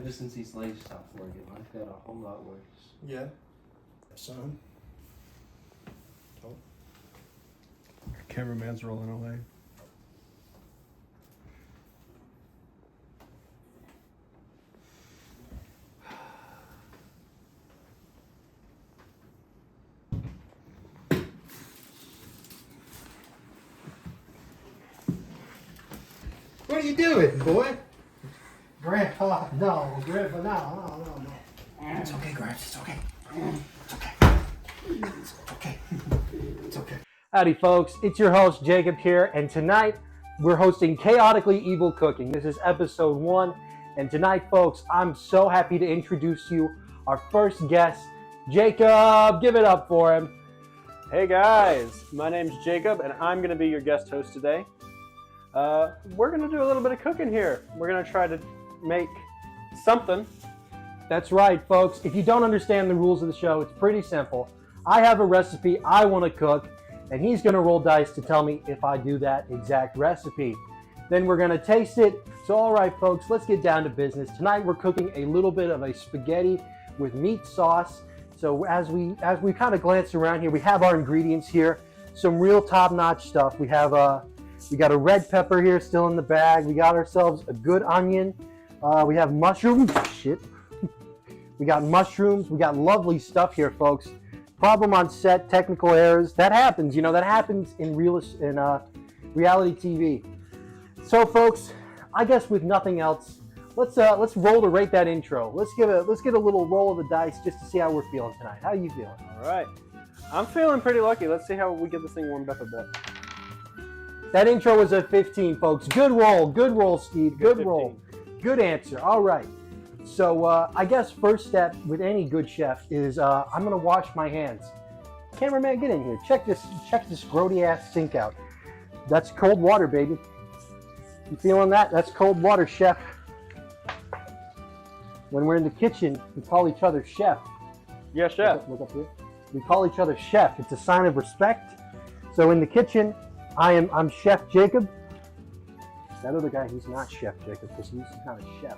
Ever since these legs stopped working, life got a whole lot worse. Yeah. Son. Oh. Cameraman's rolling away. What are you doing, boy? Grandpa, no. Grandpa, no. It's okay, Gramps. It's okay. It's okay. It's okay. It's okay. Howdy folks, it's your host Jacob here, and tonight we're hosting Chaotically Evil Cooking. This is episode 1, and tonight folks, I'm so happy to introduce you our first guest, Jacob. Give it up for him. Hey guys, my name's Jacob, and I'm going to be your guest host today. We're going to do a little bit of cooking here. We're going to try to make something. That's right folks, if you don't understand the rules of the show, it's pretty simple. I have a recipe I want to cook, and he's going to roll dice to tell me if I do that exact recipe. Then we're going to taste it. So all right folks, let's get down to business. Tonight we're cooking a little bit of a spaghetti with meat sauce. So as we kind of glance around here, we have our ingredients here, some real top-notch stuff. We got a red pepper here still in the bag. We got ourselves a good onion. We have mushrooms. Shit. We got mushrooms. We got lovely stuff here, folks. Problem on set, technical errors. That happens, that happens in reality TV. So, folks, I guess with nothing else, let's roll to rate that intro. Let's get a little roll of the dice just to see how we're feeling tonight. How are you feeling? All right. I'm feeling pretty lucky. Let's see how we get this thing warmed up a bit. That intro was a 15, folks. Good roll, Steve. Good 15. roll. Good answer. All right. So I guess first step with any good chef is I'm gonna wash my hands. Cameraman, get in here. Check this grody ass sink out. That's cold water, baby. You feeling that? That's cold water, chef. When we're in the kitchen, we call each other chef. Yeah, chef. Look up here. We call each other chef. It's a sign of respect. So in the kitchen, I'm Chef Jacob. That other guy, he's not Chef Jacob because he's not a chef.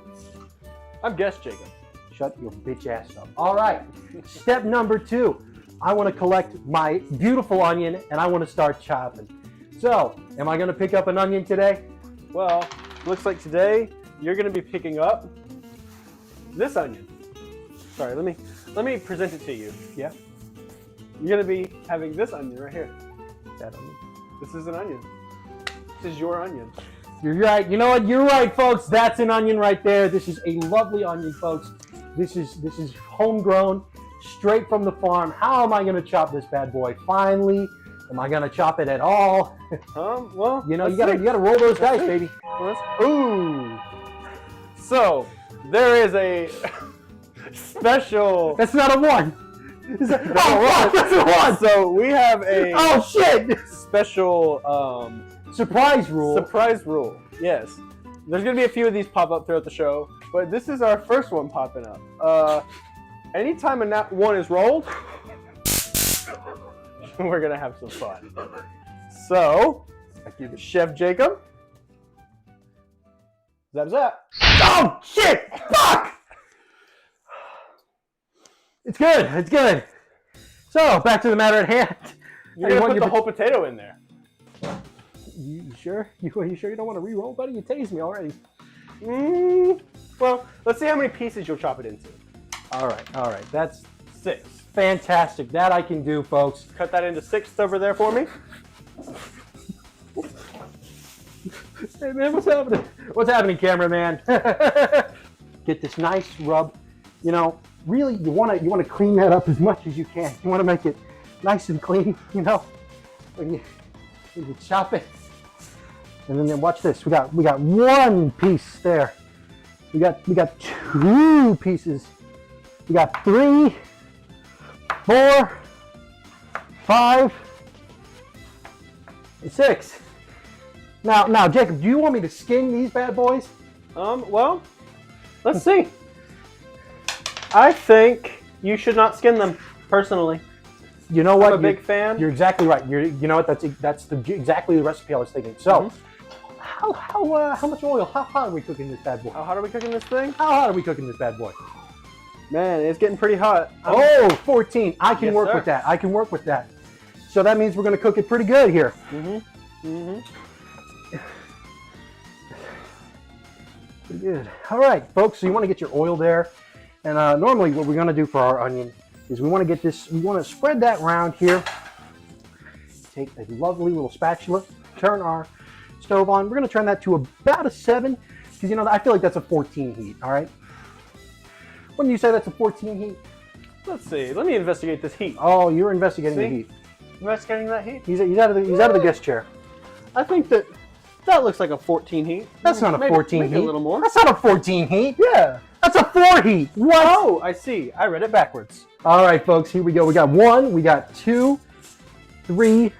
I'm guest Jacob. Shut your bitch ass up. All right, step number 2. I want to collect my beautiful onion and I want to start chopping. So, am I going to pick up an onion today? Well, looks like today you're going to be picking up this onion. Sorry, let me present it to you. Yeah. You're going to be having this onion right here. That onion. This is an onion. This is your onion. You're right. You know what? You're right, folks. That's an onion right there. This is a lovely onion, folks. This is homegrown, straight from the farm. How am I going to chop this bad boy? Finally, am I going to chop it at all? Well, you gotta roll those dice, baby. Ooh. So there is a special. That's not a 1. That's a 1. So we have a oh shit! Special surprise rule. Surprise rule. Yes. There's gonna be a few of these pop up throughout the show, but this is our first one popping up. Anytime a nat 1 is rolled, we're gonna have some fun. So, Chef Jacob. Zap. Oh shit! Fuck! It's good. So, back to the matter at hand. You're gonna put the whole potato in there. You sure? You sure you don't want to re-roll, buddy? You tased me already. Well, let's see how many pieces you'll chop it into. All right. That's 6. Fantastic. That I can do, folks. Cut that into 6 over there for me. Hey man, what's happening? What's happening, cameraman? Get this nice rub. Really, you want to clean that up as much as you can. You want to make it nice and clean. When you chop it. And then watch this. We got 1 piece there. We got 2 pieces. We got 3, 4, 5, and 6. Now, Jacob, do you want me to skin these bad boys? Well, let's see. I think you should not skin them, personally. You know what? I'm a big fan. You're exactly right. You know what? That's exactly the recipe I was thinking. So, how much oil? How hot are we cooking this bad boy? How hot are we cooking this thing? How hot are we cooking this bad boy? Man, it's getting pretty hot. Oh, 14. I can Yes, work sir. with that. I can work with that. So that means we're going to cook it pretty good here. Pretty good. All right, folks. So you want to get your oil there, and normally what we're going to do for our onion is we want to get this. We want to spread that around here. Take a lovely little spatula. Turn our stove on. We're going to turn that to about a 7, because I feel like that's a 14 heat. All right. Wouldn't you say that's a 14 heat? Let's see. Let me investigate this heat. Oh, you're investigating the heat. Investigating that heat? He's out of the guest chair. I think that looks like a 14 heat. That's not a 14 maybe heat. a little more. That's not a 14 heat. Yeah. That's a 4 heat. What? Oh, I see. I read it backwards. All right, folks. Here we go. We got 1. We got 2, 3,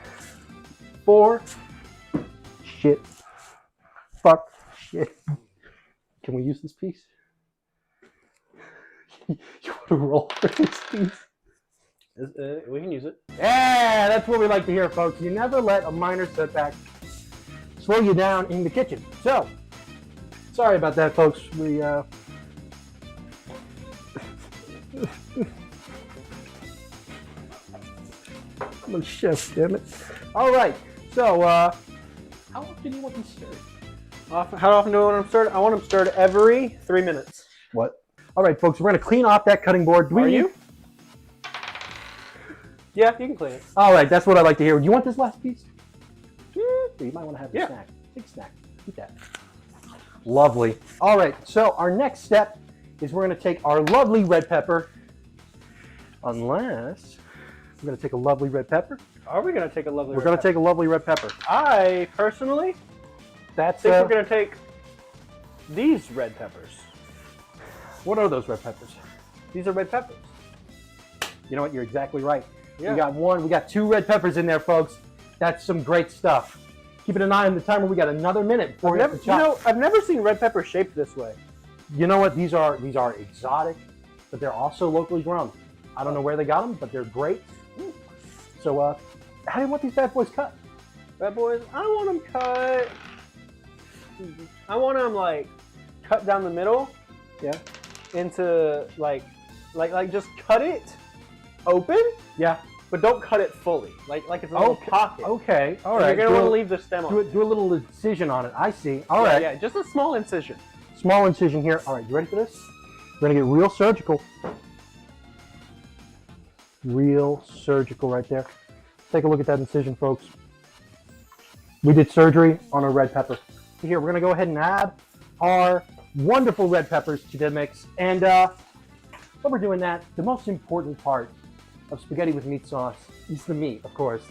4. Shit. Fuck. Shit. Can we use this piece? You want to roll for this piece? We can use it. Yeah, that's what we like to hear, folks. You never let a minor setback slow you down in the kitchen. So, sorry about that, folks. We I'm a chef, damn it. All right. So, how often do you want them stirred? How often do I want them stirred? I want them stirred every 3 minutes. What? All right, folks. We're gonna clean off that cutting board. Are you? Yeah, you can clean it. All right, that's what I like to hear. Do you want this last piece? You might want to have a snack. Take a snack. Eat that. Lovely. All right, so our next step is we're going to take our lovely red pepper. Unless we're going to take a lovely red pepper. Are we going to take a lovely We're going to take a lovely red pepper. I personally That's think we're going to take these red peppers. What are those red peppers? These are red peppers. You know what? You're exactly right. Yeah. We got 2 red peppers in there, folks. That's some great stuff. Keeping an eye on the timer. We got another minute before we have to chop. I've never seen red pepper shaped this way. You know what? These are exotic, but they're also locally grown. I don't know where they got them, but they're great. So, how do you want these bad boys cut? Bad boys, I want them cut. I want them like cut down the middle. Yeah. Into like just cut it open. Yeah. But don't cut it fully. Like it's a little pocket. Okay. All And right. You're gonna want to leave the stem on. Do a little incision on it. I see. All Yeah, right. Yeah, just a small incision. Small incision here. All right. You ready for this? We're gonna get real surgical. Real surgical right there. Take a look at that incision, folks. We did surgery on a red pepper. Here, we're gonna go ahead and add our wonderful red peppers to the mix. And while we're doing that, the most important part of spaghetti with meat sauce is the meat, of course.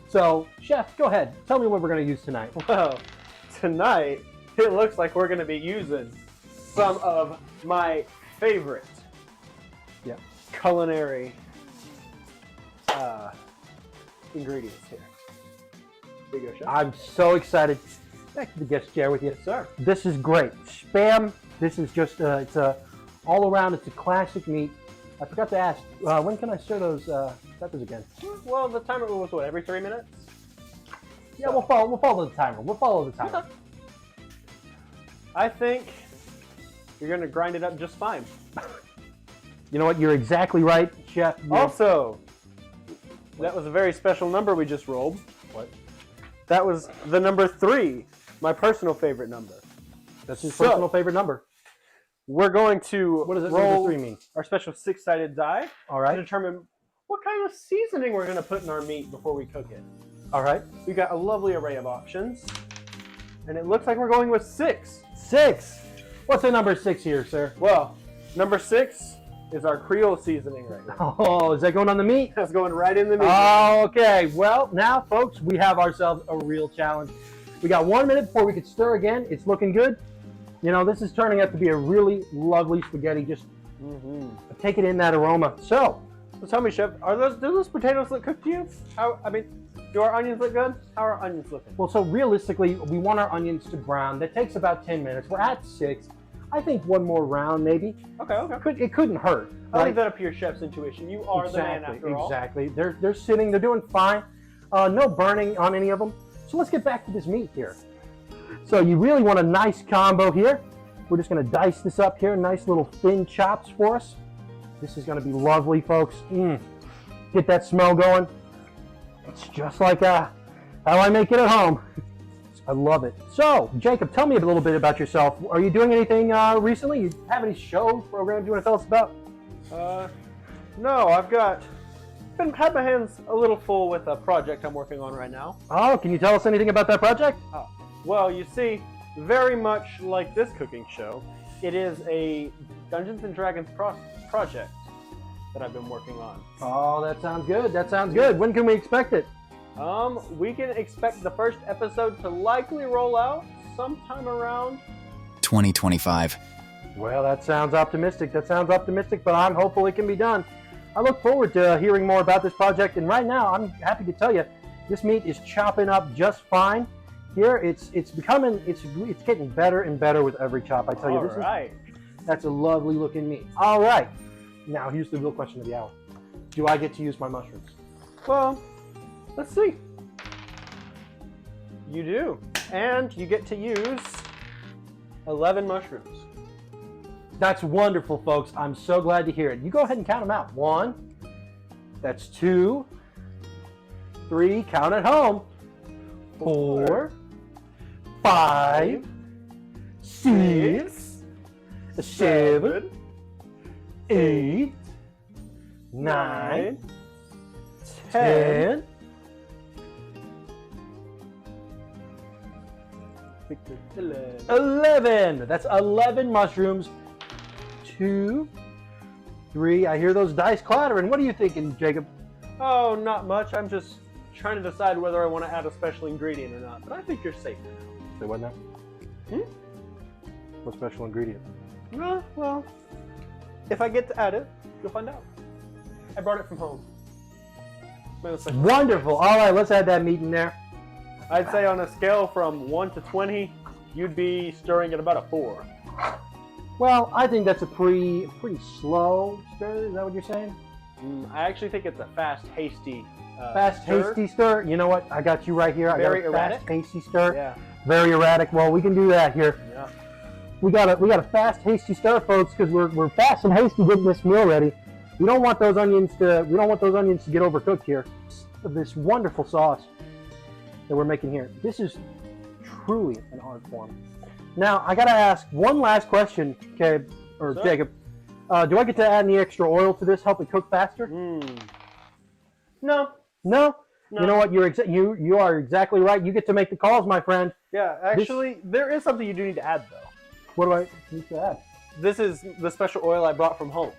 So, chef, go ahead. Tell me what we're going to use tonight. Well, tonight it looks like we're going to be using some of my favorite culinary ingredients here. There you go, chef. I'm so excited. Back to the guest chair with you. Yes, sir. This is great. Spam. This is just, it's a all around, it's a classic meat. I forgot to ask, when can I stir those peppers again? Well, the timer was what, every 3 minutes? Yeah, we'll follow the timer. We'll follow the timer. Okay. I think you're going to grind it up just fine. You know what? You're exactly right, chef. Also, that was a very special number we just rolled. What? That was the number 3, my personal favorite number. That's his personal favorite number. We're going to What does it roll number 3 mean? our special 6-sided die All to right. determine what kind of seasoning we're going to put in our meat before we cook it. All right. We've got a lovely array of options, and it looks like we're going with 6. 6. What's the number 6 here, sir? Well, number 6 is our Creole seasoning right now. Oh, is that going on the meat? That's going right in the meat. Okay. Well, now, folks, we have ourselves a real challenge. We got 1 minute before we could stir again. It's looking good. You know, this is turning out to be a really lovely spaghetti. Just take it in that aroma. So tell me, chef, do those potatoes look cooked to you? Do our onions look good? How are our onions looking? well, so realistically, we want our onions to brown. That takes about 10 minutes. We're at 6. I think one more round, maybe. Okay. It couldn't hurt. I'll right? leave that up to your chef's intuition. You are the man after all. Exactly. They're sitting. They're doing fine. No burning on any of them. So let's get back to this meat here. So you really want a nice combo here. We're just gonna dice this up here, nice little thin chops for us. This is gonna be lovely, folks. Get that smell going. It's just like how I make it at home. I love it. So, Jacob, tell me a little bit about yourself. Are you doing anything recently? You have any shows, programs you want to tell us about? No, I've had my hands a little full with a project I'm working on right now. Oh, can you tell us anything about that project? Well, you see, very much like this cooking show, it is a Dungeons and Dragons project that I've been working on. Oh, that sounds good. That sounds good. When can we expect it? We can expect the first episode to likely roll out sometime around 2025. Well, that sounds optimistic. But I'm hopeful it can be done. I look forward to hearing more about this project, and right now, I'm happy to tell you, this meat is chopping up just fine. Here, it's getting better and better with every chop. I tell you, that's a lovely looking meat. All right, now here's the real question of the hour: do I get to use my mushrooms? Well, let's see. You do, and you get to use 11 mushrooms. That's wonderful, folks. I'm so glad to hear it. You go ahead and count them out. 1, that's 2, 3, count at home. 4, 5, 6, 7, 8, 9, 10. 11. That's 11 mushrooms. 2, 3. I hear those dice clattering. What are you thinking, Jacob? Oh, not much. I'm just trying to decide whether I want to add a special ingredient or not. But I think you're safe now. Say what now? What special ingredient? Well, if I get to add it, you'll find out. I brought it from home. Wonderful. All right, let's add that meat in there. I'd say on a scale from 1 to 20, you'd be stirring at about a 4. Well, I think that's a pretty slow stir. Is that what you're saying? I actually think it's a fast, hasty hasty stir. You know what? I got you right here. Very I got a erratic. fast, hasty stir. Yeah. Very erratic. Well, we can do that here. Yeah. We got a fast, hasty stir, folks, because we're fast and hasty getting this meal ready. We don't want those onions to get overcooked here. This wonderful sauce that we're making here. This is truly an art form. Now, I gotta ask one last question, Cabe, or Sir? Jacob. Do I get to add any extra oil to this, help it cook faster? No. No? You know what? You are exactly right. You get to make the calls, my friend. Yeah, actually, there is something you do need to add, though. What do I need to add? This is the special oil I brought from home.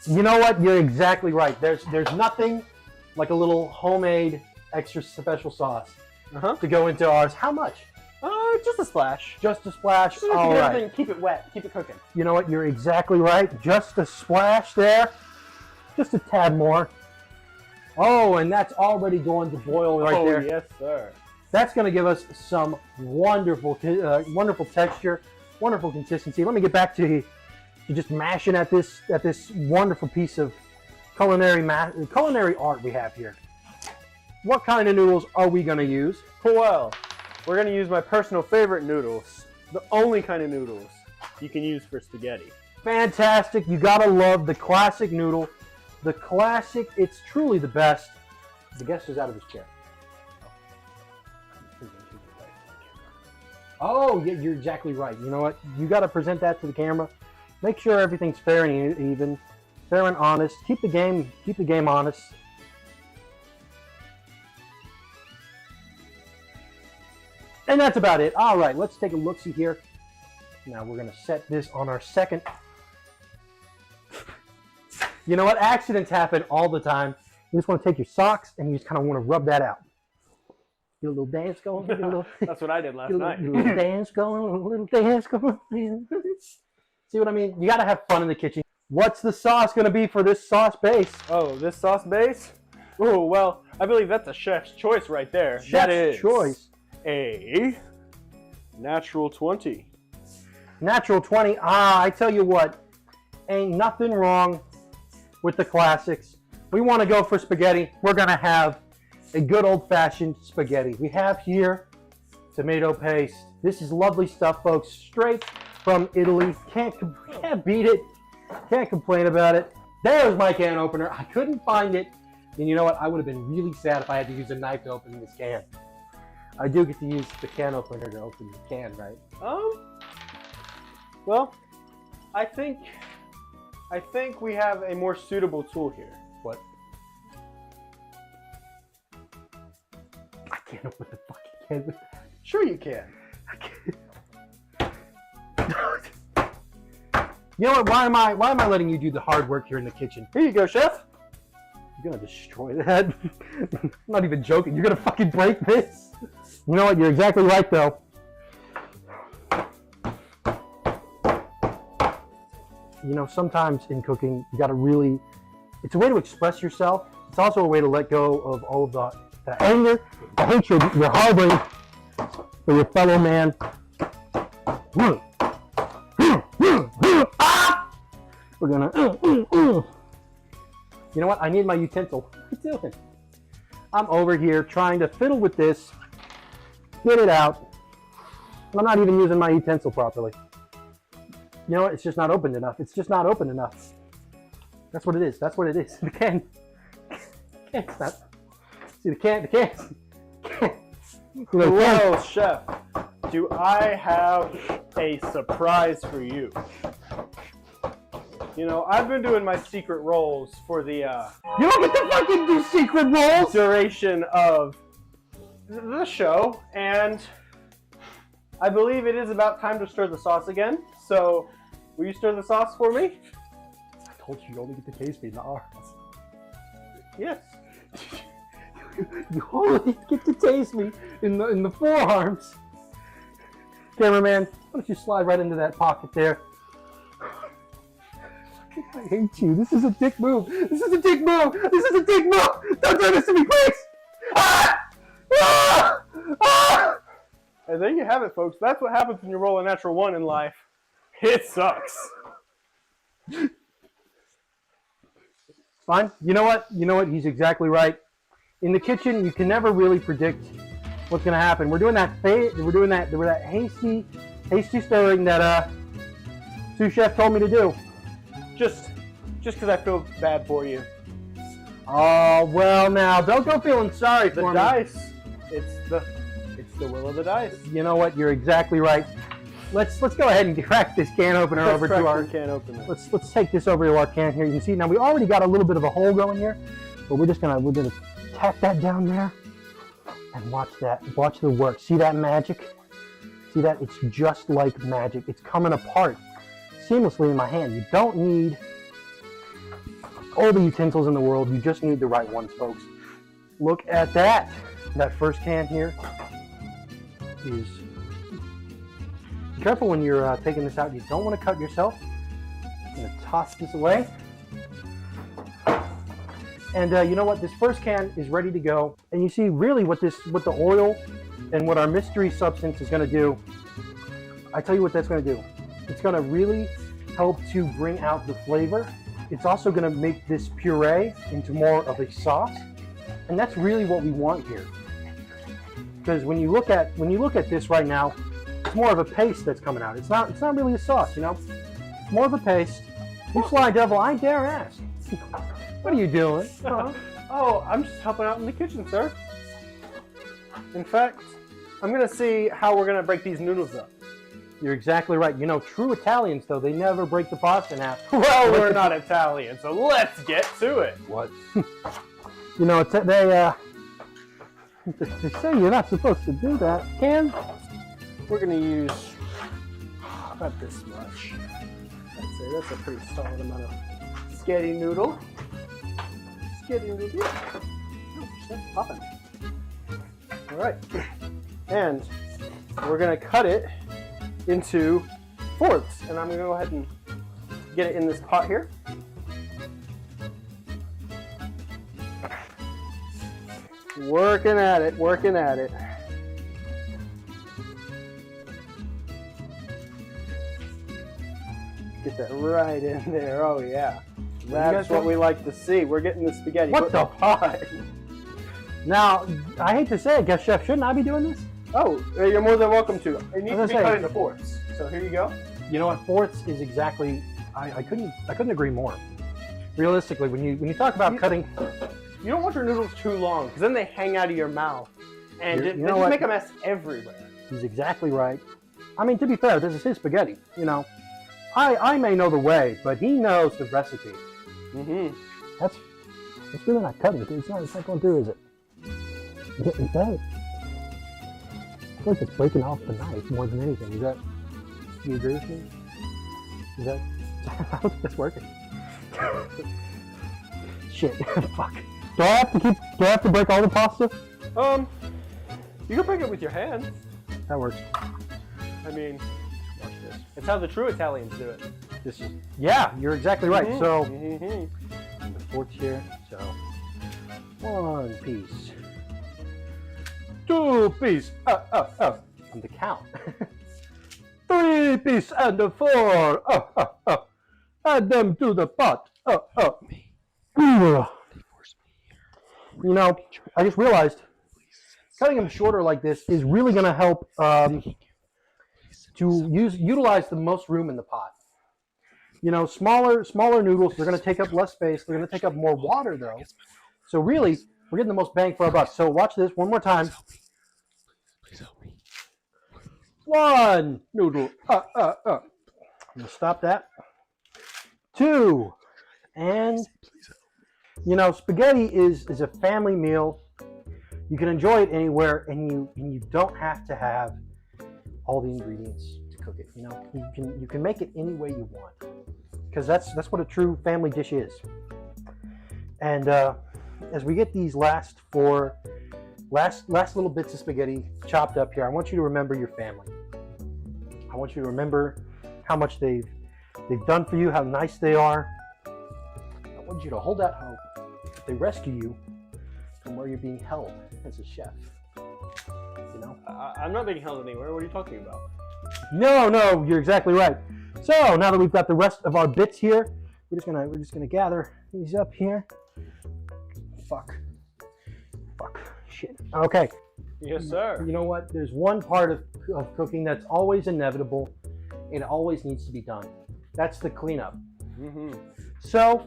You know what? You're exactly right. There's nothing like a little homemade extra special sauce to go into ours. How much? Just a splash. Just a splash. Just All to right. everything, keep it wet, keep it cooking. You know what? You're exactly right. Just a splash there. Just a tad more. Oh, and that's already going to boil right there. Oh, yes, sir. That's going to give us some wonderful texture, wonderful consistency. Let me get back to just mashing at this wonderful piece of culinary art we have here. What kind of noodles are we going to use? Well, we're going to use my personal favorite noodles. The only kind of noodles you can use for spaghetti. Fantastic. You got to love the classic noodle. The classic, it's truly the best. The guest is out of his chair. Oh, yeah, you're exactly right. You know what? You got to present that to the camera. Make sure everything's fair and even, fair and honest. Keep the game honest. And that's about it. All right, let's take a look-see here. Now we're gonna set this on our second. You know what? Accidents happen all the time. You just want to take your socks and you just kind of want to rub that out. Get a little dance going. Get a little, That's what I did last night. Get a little dance going. A little dance going. See what I mean? You got to have fun in the kitchen. What's the sauce going to be for this sauce base? Oh, this sauce base? Oh, well, I believe that's a chef's choice right there. Chef's that is choice. A natural 20. Natural 20. I tell you what, ain't nothing wrong with the classics. We want to go for spaghetti. We're going to have a good old-fashioned spaghetti. We have here tomato paste. This is lovely stuff, folks. Straight from Italy. Can't beat it. Can't complain about it. There's my can opener. I couldn't find it. And you know what? I would have been really sad if I had to use a knife to open this can. I do get to use the can opener to open the can, right? Well, I think we have a more suitable tool here. What? I can't open the fucking can with that. Sure you can. You know what? Why am I letting you do the hard work here in the kitchen? Here you go, chef. You're gonna destroy that. I'm not even joking. You're gonna fucking break this. You know what? You're exactly right, though. You know, sometimes in cooking, you gotta really. It's a way to express yourself. It's also a way to let go of all of the anger, the hatred you're harboring for your fellow man. We're gonna. You know what? I need my utensil. What are you doing? I'm over here trying to fiddle with this, get it out, and I'm not even using my utensil properly. You know what? It's just not opened enough. It's just not open enough. That's what it is. That's what it is. The can. It's not. See the can. Well, chef, do I have a surprise for you? You know, I've been doing my secret rolls for the You don't get to fucking do secret rolls! duration of the show, and I believe it is about time to stir the sauce again. So, will you stir the sauce for me? I told you only get to taste me in the arms. Yes. You only get to taste me in the forearms. Cameraman, why don't you slide right into that pocket there? I hate you. This is a dick move. This is a dick move. This is a dick move. Don't do this to me, please. Ah! Ah! Ah! And there you have it, folks. That's what happens when you roll a natural one in life. It sucks. Fine. You know what? He's exactly right. In the kitchen, you can never really predict what's going to happen. We're doing that hasty stirring that sous chef told me to do. Just because I feel bad for you. Oh well, now don't go feeling sorry for me. The dice. It's the will of the dice. You know what? You're exactly right. Let's go ahead and crack this can opener over to our can opener. Let's take this over to our can here. You can see now we already got a little bit of a hole going here, but we're gonna tack that down there and watch that. Watch the work. See that magic? See that? It's just like magic. It's coming apart seamlessly in my hand. You don't need all the utensils in the world. You just need the right ones, folks. Look at that. That first can here is. Be careful when you're taking this out. You don't want to cut yourself. I'm going to toss this away. And you know what? This first can is ready to go. And you see really what the oil and what our mystery substance is going to do. I tell you what that's going to do. It's going to really help to bring out the flavor. It's also going to make this puree into more of a sauce. And that's really what we want here. Because when you look at this right now, it's more of a paste that's coming out. It's not really a sauce, you know? It's more of a paste. You sly devil, I dare ask. What are you doing? Huh? Oh, I'm just helping out in the kitchen, sir. In fact, I'm going to see how we're going to break these noodles up. You're exactly right. You know, true Italians, though, they never break the pasta in half. Well, we're not Italian, so let's get to it. What? You know, they say you're not supposed to do that. Can? We're going to use about this much. I'd say that's a pretty solid amount of spaghetti noodle. Oh, that's popping. All right. And we're going to cut it into fourths. And I'm going to go ahead and get it in this pot here. Working at it. Get that right in there. Oh, yeah. That's what we like to see. We're getting the spaghetti. What the pot? Now, I hate to say it, guest chef, shouldn't I be doing this? Oh, you're more than welcome to. It needs to be say- cut into fourths. So here you go. You know what? Fourths is exactly. I couldn't agree more. Realistically, when you talk about cutting, You don't want your noodles too long because then they hang out of your mouth and You they know just what? make a mess everywhere. he's exactly right. I mean, to be fair, this is his spaghetti. You know, I may know the way, but he knows the recipe. Mm-hmm. That's really not cutting. It's not going through, is it? Is that? I feel like it's breaking off the knife more than anything. Is that? Do you agree with me? Is that? I don't think that's working. Shit! Fuck. Do I have to break all the pasta? You can break it with your hands. That works. I mean, watch this. It's how the true Italians do it. This is. Yeah, you're exactly right. Mhm. So. Mm-hmm. The forks here. So. 1 piece. 2 piece. On the count. 3 piece and a 4. Add them to the pot. You know, I just realized cutting them shorter like this is really going to help to utilize the most room in the pot. You know, smaller noodles, they're going to take up less space. They're going to take up more water, though. So really, we're getting the most bang for our buck. So watch this one more time. Please help me. 1 noodle. I'm going to stop that. 2. And, you know, spaghetti is a family meal. You can enjoy it anywhere, and you don't have to have all the ingredients to cook it. You know, you can make it any way you want, because that's what a true family dish is. And as we get these last little bits of spaghetti chopped up here, I want you to remember your family. I want you to remember how much they've done for you, how nice they are. I want you to hold out hope that they rescue you from where you're being held as a chef. You know? I'm not being held anywhere. What are you talking about? No, you're exactly right. So now that we've got the rest of our bits here, we're just gonna gather these up here. Fuck. Shit. Okay. Yes, sir. You know what? There's one part of cooking that's always inevitable. It always needs to be done. That's the cleanup. Mm-hmm. So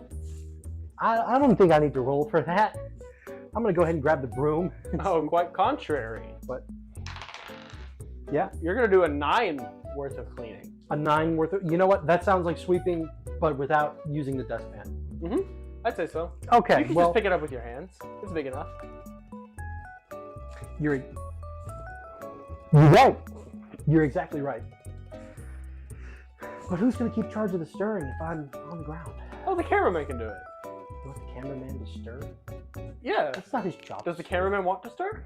I don't think I need to roll for that. I'm gonna go ahead and grab the broom. Oh, quite contrary. But yeah, You're gonna do a 9 worth of cleaning. a 9 worth of. You know what? That sounds like sweeping, but without using the dustpan. Mm-hmm. I'd say so. Okay. You can Well, just pick it up with your hands. It's big enough. you're right. You're exactly right. But who's gonna keep charge of the stirring if I'm on the ground? Oh, the cameraman can do it. You want the cameraman to stir? Yeah. That's not his job. Does the cameraman want to stir?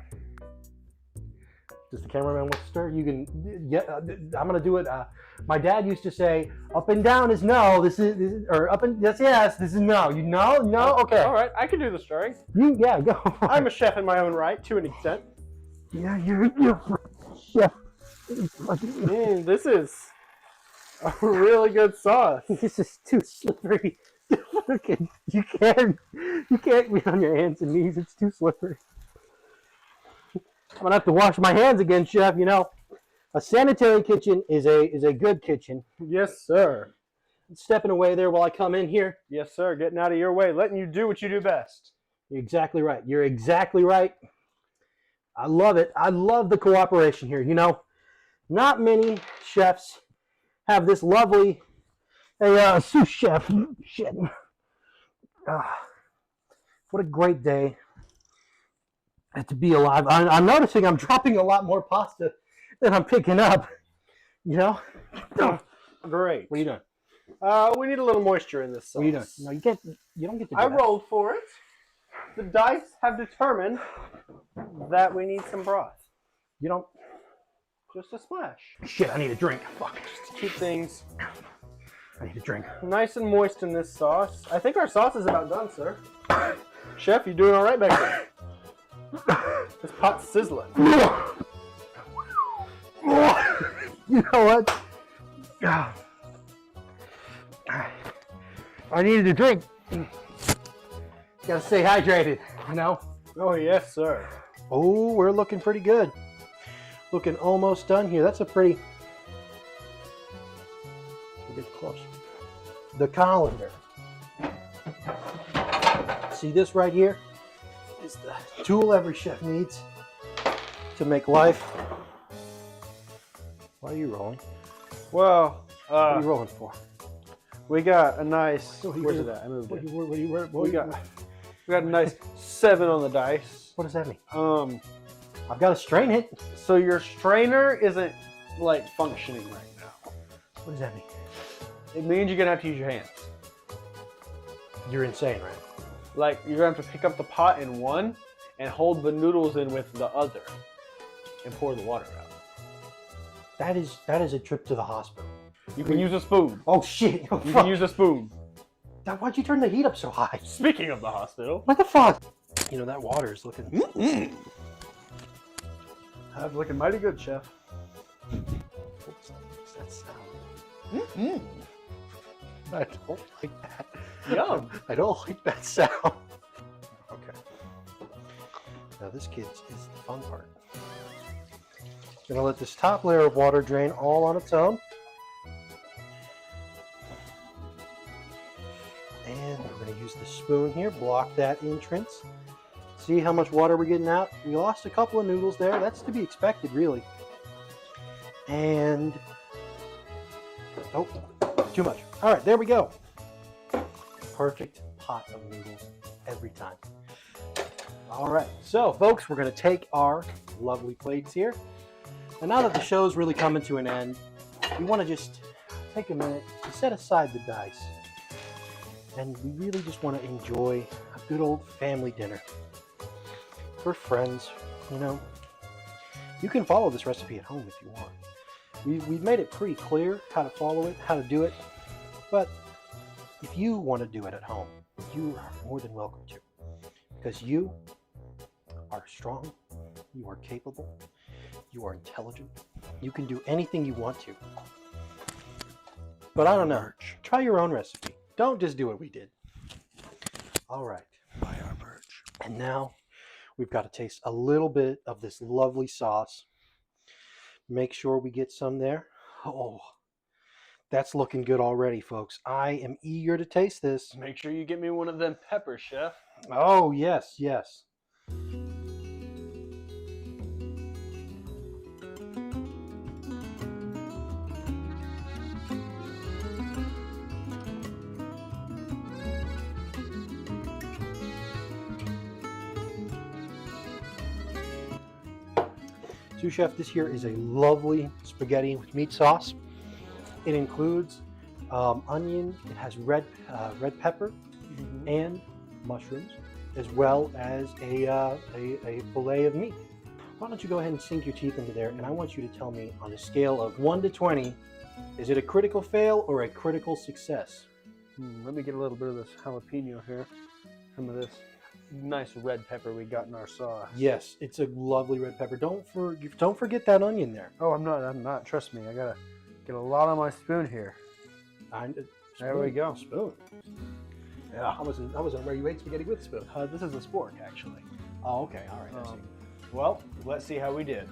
Does the cameraman want to stir? You can. Yeah, I'm gonna do it. My dad used to say, "Up and down is no. This is or up and yes. This is no. You know, no. Okay. All right, I can do the stirring. Go. I'm a chef in my own right, to an extent. Yeah, you're chef. This is a really good sauce. This is too slippery. You can't be on your hands and knees. It's too slippery. I'm gonna have to wash my hands again, chef. You know, a sanitary kitchen is a good kitchen. Yes, sir. Stepping away there while I come in here. Yes, sir. Getting out of your way, letting you do what you do best. You're exactly right. You're exactly right. I love it. I love the cooperation here. You know, not many chefs have this lovely sous chef. Shit. What a great day to be alive. I'm noticing I'm dropping a lot more pasta than I'm picking up. You know? Great. What are you doing? We need a little moisture in this sauce. What are you doing? No, you don't get to do I that. rolled for it. The dice have determined that we need some broth. You don't. Just a splash. Shit, I need a drink. Fuck. Just to keep things I need a drink. nice and moist in this sauce. I think our sauce is about done, sir. Chef, you doing all right back there? This pot's sizzling. You know what? I needed a drink. Gotta stay hydrated, you know? Oh, yes, sir. Oh, we're looking pretty good. looking almost done here. That's a pretty... We'll get close. The colander. See this right here? Is the tool every chef needs to make life. Why are you rolling? Well, What are you rolling for? we got a nice. What are you Where's it doing? at? I moved What it. do We got a nice 7 on the dice. what does that mean? Um, I've got to strain it. so your strainer isn't like functioning right now. What does that mean? It means you're gonna have to use your hands. You're insane, right? Like you're gonna have to pick up the pot in one and hold the noodles in with the other, and pour the water out. That is a trip to the hospital. You can use a spoon. Oh shit! Oh, You fuck. can use a spoon. Why'd you turn the heat up so high? Speaking of the hospital, What the fuck? You know that water is looking. that's looking mighty good, chef. What's that sound? I don't like that. Yum. I don't like that sound. Okay. Now this kid's is the fun part. Gonna let this top layer of water drain all on its own. And we're gonna use the spoon here, block that entrance. See how much water we're getting out? We lost a couple of noodles there. That's to be expected, really. And, oh, too much. All right, there we go. Perfect pot of noodles every time. All right, so folks, we're gonna take our lovely plates here. And now that the show's really coming to an end, we wanna just take a minute to set aside the dice. And we really just wanna enjoy a good old family dinner. For friends, you know. You can follow this recipe at home if you want. We've made it pretty clear how to follow it, how to do it. But if you want to do it at home, you are more than welcome to. Because you are strong, you are capable, you are intelligent. You can do anything you want to. But I don't know. Try your own recipe. Don't just do what we did. All right. Buy our merch. And now we've got to taste a little bit of this lovely sauce. Make sure we get some there. Oh, that's looking good already, folks. I am eager to taste this. Make sure you get me one of them peppers, chef. Oh, yes, yes. Sous Chef, this here is a lovely spaghetti with meat sauce. It includes onion, it has red pepper and mushrooms, as well as a fillet of meat. Why don't you go ahead and sink your teeth into there, and I want you to tell me on a scale of 1 to 20, is it a critical fail or a critical success? Let me get a little bit of this jalapeno here. Some of this nice red pepper we got in our sauce. Yes, it's a lovely red pepper. Don't forget that onion there. Oh, I'm not. Trust me. I gotta get a lot on my spoon here. There we go. Spoon. Yeah. I wasn't aware you ate spaghetti with a spoon. This is a spork, actually. Oh, okay. All right. I see. Well, let's see how we did.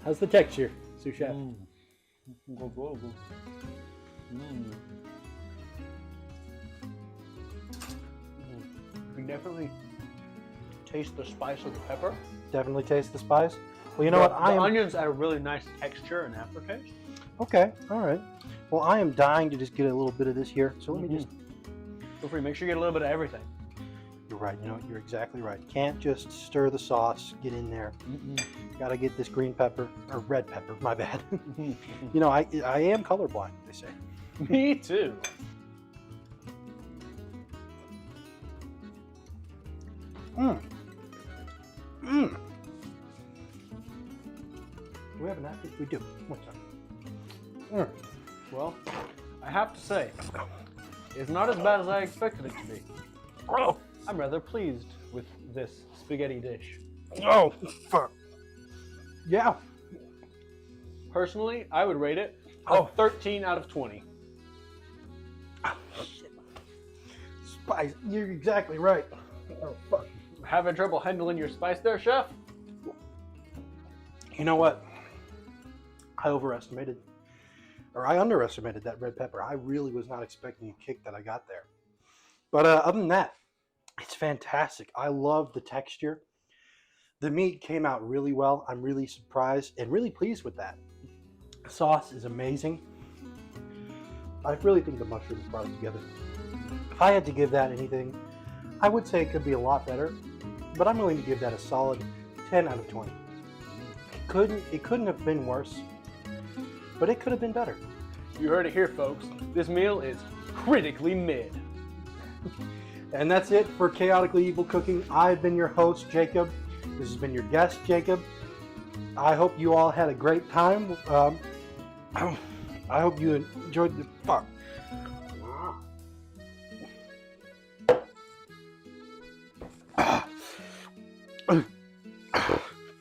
How's the texture, Sous Chef? You can definitely taste the spice of the pepper. Definitely taste the spice. Well, you know the, what? The onions add a really nice texture and aftertaste. Okay. All right. Well, I am dying to just get a little bit of this here. So let me just. Feel free. Make sure you get a little bit of everything. You're right. You know what? You're exactly right. Can't just stir the sauce. Get in there. Got to get this green pepper or red pepper. My bad. You know, I am colorblind. They say. Me too. Do we have a napkin? We do. What's up? Well, I have to say, it's not as bad as I expected it to be. Oh, I'm rather pleased with this spaghetti dish. oh, fuck. Yeah. Personally, I would rate it a 13 out of 20. spice. You're exactly right. Oh, fuck. Having trouble handling your spice there, Chef? You know what? I underestimated that red pepper. I really was not expecting the kick that I got there. But other than that, it's fantastic. I love the texture. The meat came out really well. I'm really surprised and really pleased with that. The sauce is amazing. I really think the mushrooms brought it together. If I had to give that anything, I would say it could be a lot better, but I'm willing to give that a solid 10 out of 20. It couldn't have been worse, but it could have been better. You heard it here, folks. This meal is critically mid. And that's it for Chaotically Evil Cooking. I've been your host, Jacob. This has been your guest, Jacob. I hope you all had a great time. I hope you enjoyed the fuck.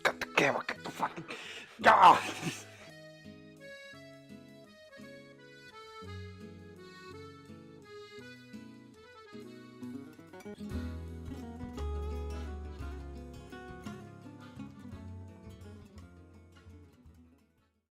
Got the camera. Get the fucking.